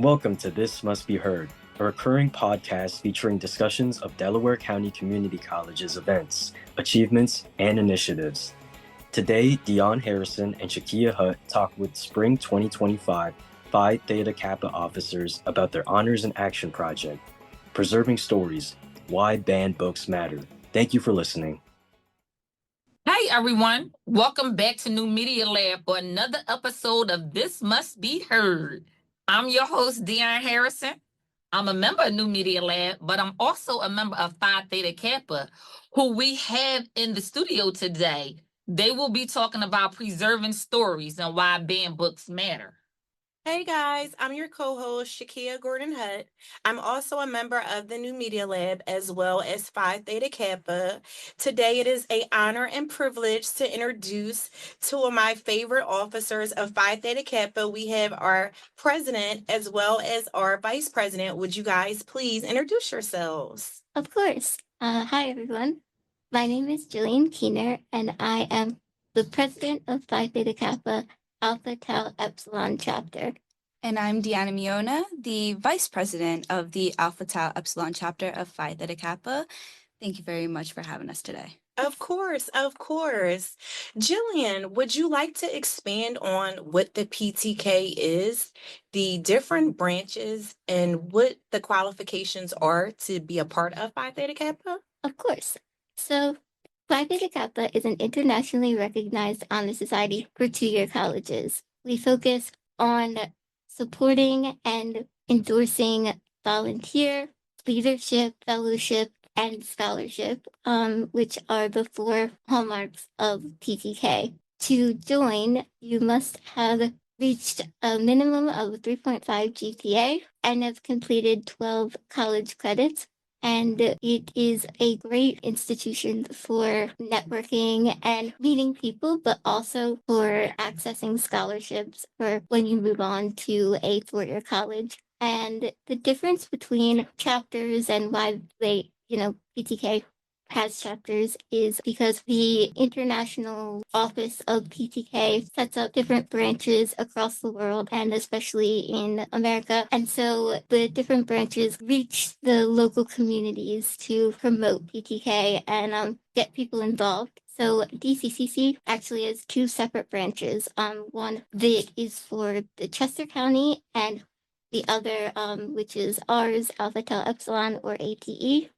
Welcome to This Must Be Heard, a recurring podcast featuring discussions of Delaware County Community College's events, achievements, and initiatives. Today, Dionne Harrison and Shakia Hutt talk with Spring 2025 Phi Theta Kappa officers about their Honors in Action project, Preserving Stories, Why Banned Books Matter. Thank you for listening. Hey everyone, welcome back to New Media Lab for another episode of This Must Be Heard. I'm your host, Deanna Harrison. I'm a member of New Media Lab, but I'm also a member of Phi Theta Kappa, who we have in the studio today. They will be talking about preserving stories and why banned books matter. Hey guys, I'm your co-host, Shakia Hutt. I'm also a member of the New Media Lab as well as Phi Theta Kappa. Today it is an honor and privilege to introduce two of my favorite officers of Phi Theta Kappa. We have our president as well as our vice president. Would you guys please introduce yourselves? Of course. Hi everyone. My name is Gillian Keener and I am the president of Phi Theta Kappa Alpha Tau Epsilon chapter. And I'm Deanna Mignogna, the vice president of the Alpha Tau Epsilon chapter of Phi Theta Kappa. Thank you very much for having us today. Of course, of course. Gillian, would you like to expand on what the PTK is, the different branches, and what the qualifications are to be a part of Phi Theta Kappa? Of course. So, Phi Theta Kappa is an internationally recognized honor society for two-year colleges. We focus on supporting and endorsing volunteer, leadership, fellowship, and scholarship, which are the four hallmarks of PTK. To join, you must have reached a minimum of 3.5 GPA and have completed 12 college credits. And it is a great institution for networking and meeting people, but also for accessing scholarships for when you move on to a four-year college. And the difference between chapters and why they, PTK has chapters is because the international office of PTK sets up different branches across the world and especially in America. And so the different branches reach the local communities to promote PTK and get people involved. So DCCC actually has two separate branches. One that is for the Chester County and the other, which is ours, Alpha Tau Epsilon or ATE,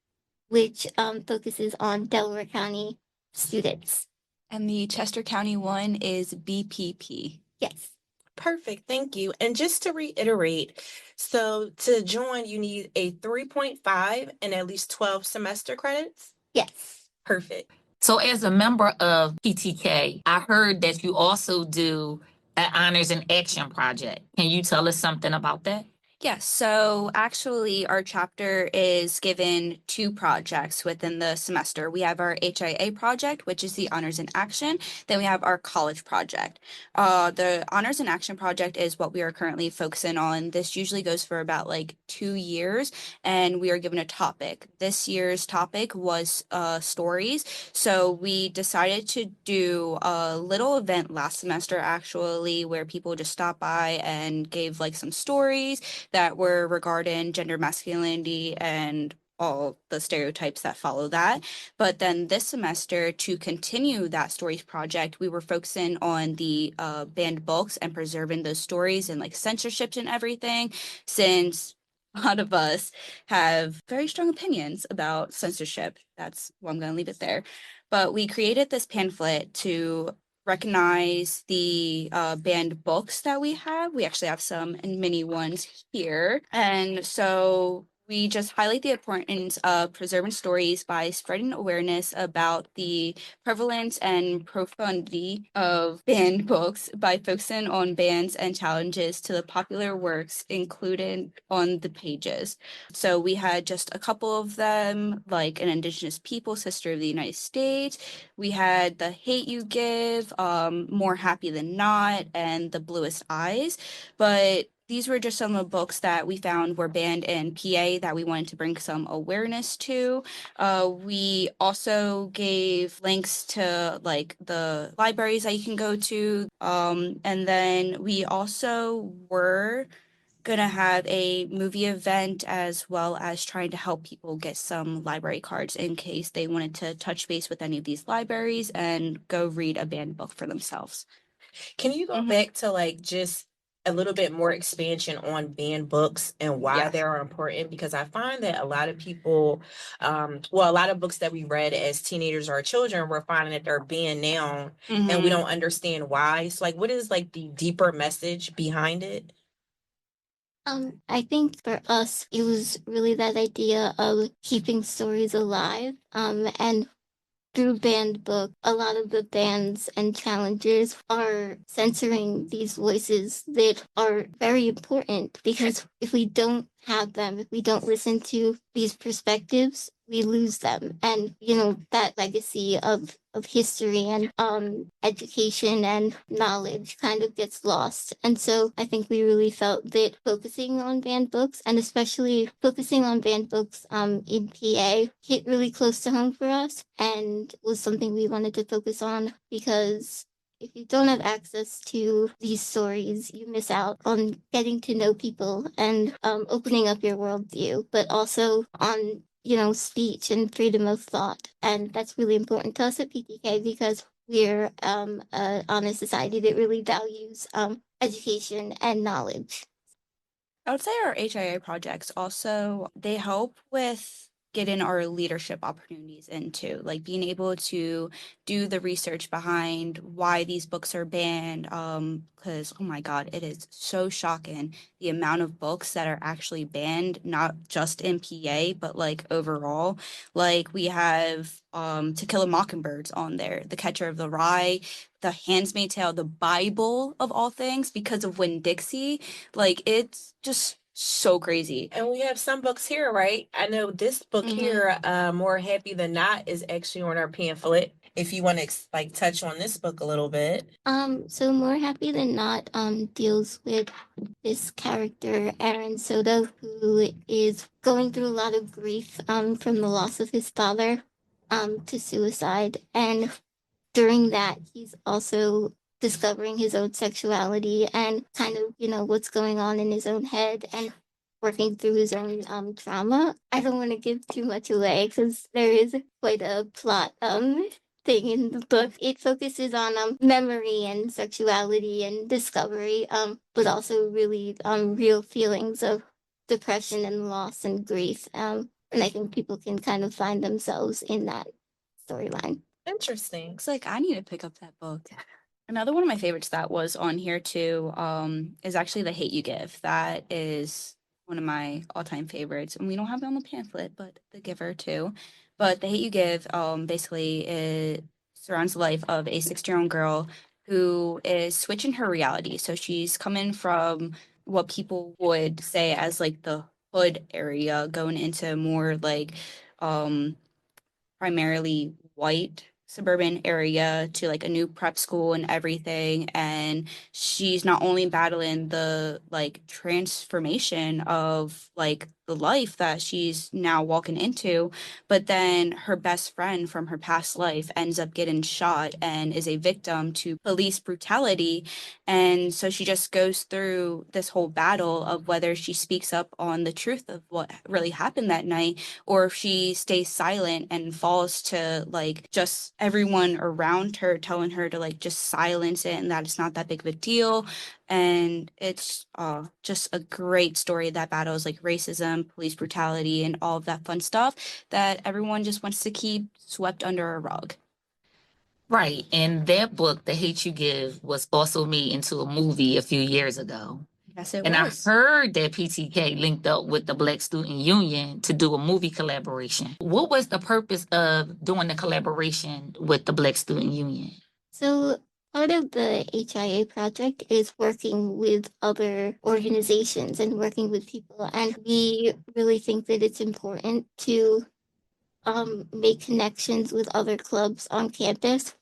which focuses on Delaware County students. And the Chester County one is BPP. Yes. Perfect. Thank you. And just to reiterate, so to join, you need a 3.5 and at least 12 semester credits? Yes. Perfect. So as a member of PTK, I heard that you also do an Honors in Action project. Can you tell us something about that? Yes, so actually our chapter is given two projects within the semester. We have our HIA project, which is the Honors in Action. Then we have our college project. The Honors in Action project is what we are currently focusing on. This usually goes for about 2 years, and we are given a topic. This year's topic was stories. So we decided to do a little event last semester, actually, where people just stopped by and gave some stories that were regarding gender masculinity and all the stereotypes that follow that. But then this semester, to continue that stories project, we were focusing on the banned books and preserving those stories and censorship and everything, since a lot of us have very strong opinions about censorship. That's I'm going to leave it there. But we created this pamphlet to recognize the banned books that we have. We actually have some mini ones here. And so we just highlight the importance of preserving stories by spreading awareness about the prevalence and profundity of banned books by focusing on bans and challenges to the popular works included on the pages. So we had just a couple of them, like An Indigenous People's History of the United States. We had The Hate You Give, More Happy Than Not, and The Bluest Eyes. But these were just some of the books that we found were banned in PA that we wanted to bring some awareness to. We also gave links to the libraries that you can go to. And then we also were gonna have a movie event as well as trying to help people get some library cards in case they wanted to touch base with any of these libraries and go read a banned book for themselves. Can you go back to like just a little bit more expansion on banned books and why Yes. they are important? Because I find that a lot of people, well, a lot of books that we read as teenagers or children, we're finding that they're banned now and we don't understand why. So like, what is like the deeper message behind it? I think for us, it was really that idea of keeping stories alive. And through banned book, a lot of the bans and challengers are censoring these voices that are very important, because if we don't have them, if we don't listen to these perspectives, we lose them. And that legacy of history and education and knowledge kind of gets lost. And so I think we really felt that focusing on banned books, and especially focusing on banned books in PA, hit really close to home for us and was something we wanted to focus on, because if you don't have access to these stories, you miss out on getting to know people and opening up your worldview, but also on speech and freedom of thought. And that's really important to us at PTK, because we're on a society that really values education and knowledge. I would say our HIA projects also, they help with getting our leadership opportunities into, like being able to do the research behind why these books are banned. Because, oh my God, it is so shocking the amount of books that are actually banned, not just in PA, but like overall. Like we have To Kill a Mockingbird's on there, The Catcher of the Rye, The Handmaid's Tale, the Bible of all things, because of Winn-Dixie. Like it's just so crazy. And we have some books here, right? I know this book here, More Happy Than Not, is actually on our pamphlet. If you want to like touch on this book a little bit. So More Happy Than Not deals with this character, Aaron Soto, who is going through a lot of grief from the loss of his father to suicide. And during that, he's also discovering his own sexuality and kind of, what's going on in his own head, and working through his own trauma. I don't want to give too much away because there is quite a plot thing in the book. It focuses on memory and sexuality and discovery, but also really real feelings of depression and loss and grief. And I think people can kind of find themselves in that storyline. Interesting. Looks like I need to pick up that book. Another one of my favorites that was on here too is actually The Hate You Give. That is one of my all-time favorites. And we don't have it on the pamphlet, but The Giver too. But The Hate You Give basically it surrounds the life of a 16-year-old girl who is switching her reality. So she's coming from what people would say as like the hood area, going into more like primarily white suburban area to like a new prep school and everything. And she's not only battling the like transformation of like the life that she's now walking into, but then her best friend from her past life ends up getting shot and is a victim to police brutality. And so she just goes through this whole battle of whether she speaks up on the truth of what really happened that night, or if she stays silent and falls to like just everyone around her telling her to like just silence it and that it's not that big of a deal. And it's just a great story that battles like racism, police brutality, and all of that fun stuff that everyone just wants to keep swept under a rug. Right. And that book, The Hate You Give, was also made into a movie a few years ago. Yes, it And was. I heard that PTK linked up with the Black Student Union to do a movie collaboration. What was the purpose of doing the collaboration with the Black Student Union? So part of the HIA project is working with other organizations and working with people. And we really think that it's important to make connections with other clubs on campus,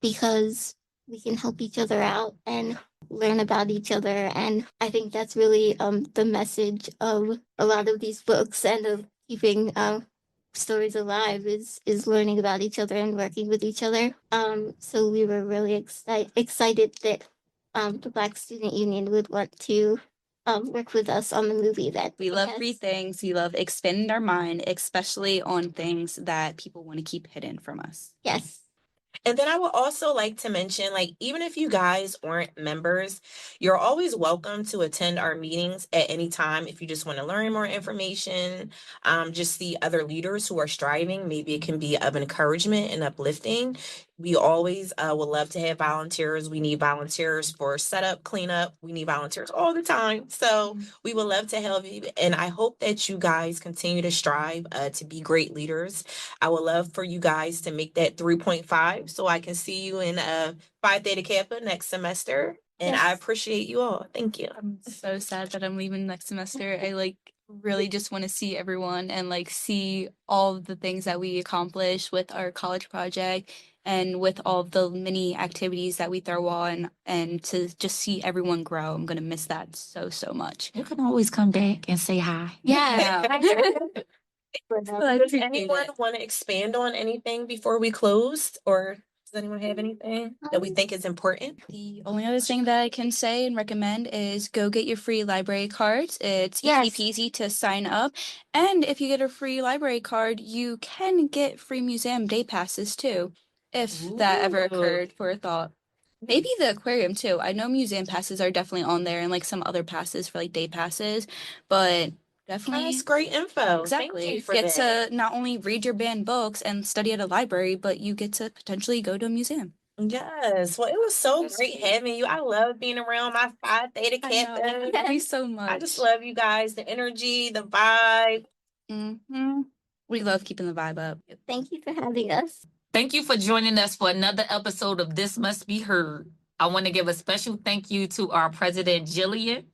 because we can help each other out and learn about each other. And I think that's really the message of a lot of these books and of keeping stories alive is learning about each other and working with each other. So we were really excited that the Black Student Union would want to work with us on the movie that We love free things. We love expanding our mind, especially on things that people want to keep hidden from us. Yes. And then I would also like to mention, like, even if you guys aren't members, you're always welcome to attend our meetings at any time if you just want to learn more information, just see other leaders who are striving. Maybe it can be of encouragement and uplifting. We always would love to have volunteers. We need volunteers for setup, cleanup. We need volunteers all the time. So we would love to help you. And I hope that you guys continue to strive to be great leaders. I would love for you guys to make that 3.5 so I can see you in Phi Theta Kappa next semester. And I Yes. appreciate you all. Thank you. I'm so sad that I'm leaving next semester. I really just want to see everyone and see all of the things that we accomplish with our college project and with all the many activities that we throw on, and to just see everyone grow. I'm gonna miss that so much. You can always come back and say hi. Yeah. Does anyone want to expand on anything before we close? Or does anyone have anything that we think is important? The only other thing that I can say and recommend is go get your free library cards. It's Yes. easy peasy to sign up. And if you get a free library card, you can get free museum day passes too, if that ever Ooh. occurred for a thought. Maybe the aquarium too. I know museum passes are definitely on there, and some other passes for day passes, but definitely. That's great info. Exactly. Thank you for get that. to not only read your banned books and study at a library, but you get to potentially go to a museum. Yes. Well, it was so great having you. I love being around my Phi Theta Kappa. Thank you so much. I just love you guys, the energy, the vibe. We love keeping the vibe up. Thank you for having us. Thank you for joining us for another episode of This Must Be Heard. I want to give a special thank you to our president, Gillian,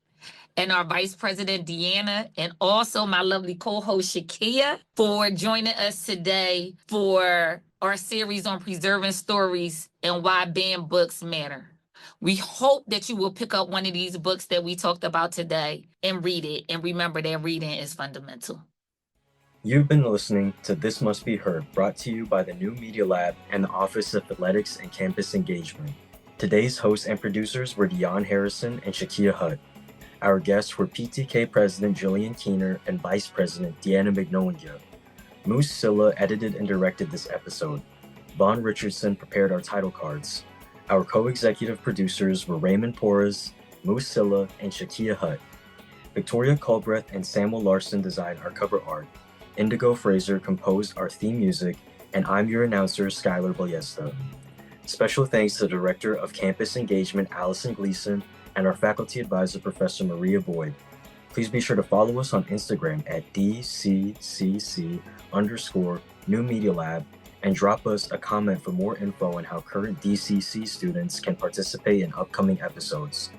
and our vice president, Deanna, and also my lovely co-host, Shakia, for joining us today for our series on preserving stories and why banned books matter. We hope that you will pick up one of these books that we talked about today and read it. And remember that reading is fundamental. You've been listening to This Must Be Heard, brought to you by the New Media Lab and the Office of Athletics and Campus Engagement. Today's hosts and producers were Dionne Harrison and Shakia Hutt. Our guests were PTK President Gillian Keener and Vice President Deanna Mignogna. Moose Silla edited and directed this episode. Vaughn Richardson prepared our title cards. Our co-executive producers were Raymond Porras, Moose Silla, and Shakia Hutt. Victoria Culbreth and Samuel Larson designed our cover art. Indigo Fraser composed our theme music, and I'm your announcer, Skylar Ballesta. Special thanks to the Director of Campus Engagement, Allison Gleason, and our faculty advisor, Professor Maria Boyd. Please be sure to follow us on Instagram at DCCC_New Media Lab and drop us a comment for more info on how current DCC students can participate in upcoming episodes.